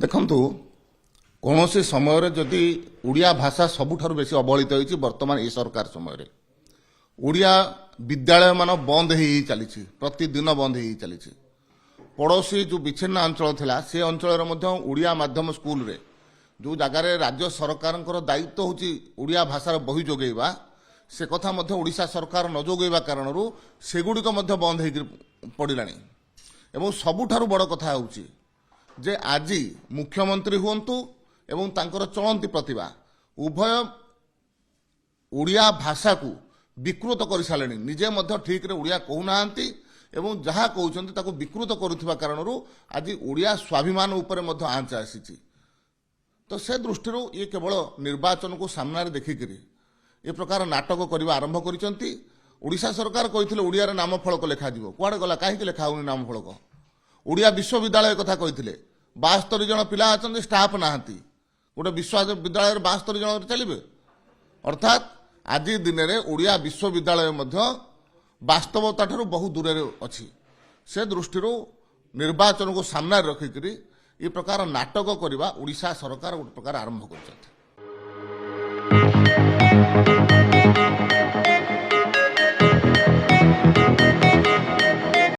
ଦେଖନ୍ତୁ କୌଣସି ସମୟରେ ଯଦି ଓଡ଼ିଆ ଭାଷା ସବୁଠାରୁ ବେଶୀ ଅବହେଳିତ ହୋଇଛି ବର୍ତ୍ତମାନ ଏ ସରକାର ସମୟରେ ଓଡ଼ିଆ ବିଦ୍ୟାଳୟମାନ ବନ୍ଦ ହେଇ ଚାଲିଛି, ପ୍ରତିଦିନ ବନ୍ଦ ହେଇ ଚାଲିଛି। ପଡ଼ୋଶୀ ଯେଉଁ ବିଚ୍ଛିନ୍ନ ଅଞ୍ଚଳ ଥିଲା ସେ ଅଞ୍ଚଳରେ ମଧ୍ୟ ଓଡ଼ିଆ ମାଧ୍ୟମ ସ୍କୁଲରେ ଯେଉଁ ଜାଗାରେ ରାଜ୍ୟ ସରକାରଙ୍କର ଦାୟିତ୍ୱ ହେଉଛି ଓଡ଼ିଆ ଭାଷାର ବହି ଯୋଗାଇବା, ସେ କଥା ମଧ୍ୟ ଓଡ଼ିଶା ସରକାର ନ ଯୋଗାଇବା କାରଣରୁ ସେଗୁଡ଼ିକ ମଧ୍ୟ ବନ୍ଦ ହେଇକି ପଡ଼ିଲାଣି। ଏବଂ ସବୁଠାରୁ ବଡ଼ କଥା ହେଉଛି ଯେ ଆଜି ମୁଖ୍ୟମନ୍ତ୍ରୀ ହୁଅନ୍ତୁ ଏବଂ ତାଙ୍କର ଚଳନ୍ତି ପ୍ରତିଭା ଉଭୟ ଓଡ଼ିଆ ଭାଷାକୁ ବିକୃତ କରିସାରିଲେଣି। ନିଜେ ମଧ୍ୟ ଠିକ୍ରେ ଓଡ଼ିଆ କହୁନାହାନ୍ତି ଏବଂ ଯାହା କହୁଛନ୍ତି ତାକୁ ବିକୃତ କରୁଥିବା କାରଣରୁ ଆଜି ଓଡ଼ିଆ ସ୍ୱାଭିମାନ ଉପରେ ମଧ୍ୟ ଆଞ୍ଚ ଆସିଛି। ତ ସେ ଦୃଷ୍ଟିରୁ ଇଏ କେବଳ ନିର୍ବାଚନକୁ ସାମ୍ନାରେ ଦେଖିକରି ଏ ପ୍ରକାର ନାଟକ କରିବା ଆରମ୍ଭ କରିଛନ୍ତି। ଓଡ଼ିଶା ସରକାର କହିଥିଲେ ଓଡ଼ିଆରେ ନାମଫଳକ ଲେଖାଯିବ, କୁଆଡ଼େ ଗଲା? କାହିଁକି ଲେଖା ହେଉନି ନାମଫଳକ? ଓଡ଼ିଆ ବିଶ୍ୱବିଦ୍ୟାଳୟ କଥା କହିଥିଲେ, 72 ଜଣ ପିଲା ଅଛନ୍ତି, ଷ୍ଟାଫ୍ ନାହାନ୍ତି। ଗୋଟେ ବିଶ୍ୱବିଦ୍ୟାଳୟରେ 72 ଜଣ ଚାଲିବେ? ଅର୍ଥାତ୍ ଆଜି ଦିନରେ ଓଡ଼ିଆ ବିଶ୍ୱବିଦ୍ୟାଳୟ ମଧ୍ୟ ବାସ୍ତବତା ଠାରୁ ବହୁ ଦୂରରେ ଅଛି। ସେ ଦୃଷ୍ଟିରୁ ନିର୍ବାଚନକୁ ସାମ୍ନାରେ ରଖିକରି ଏ ପ୍ରକାର ନାଟକ କରିବା ଓଡ଼ିଶା ସରକାର ଗୋଟେ ପ୍ରକାର ଆରମ୍ଭ କରିଛନ୍ତି।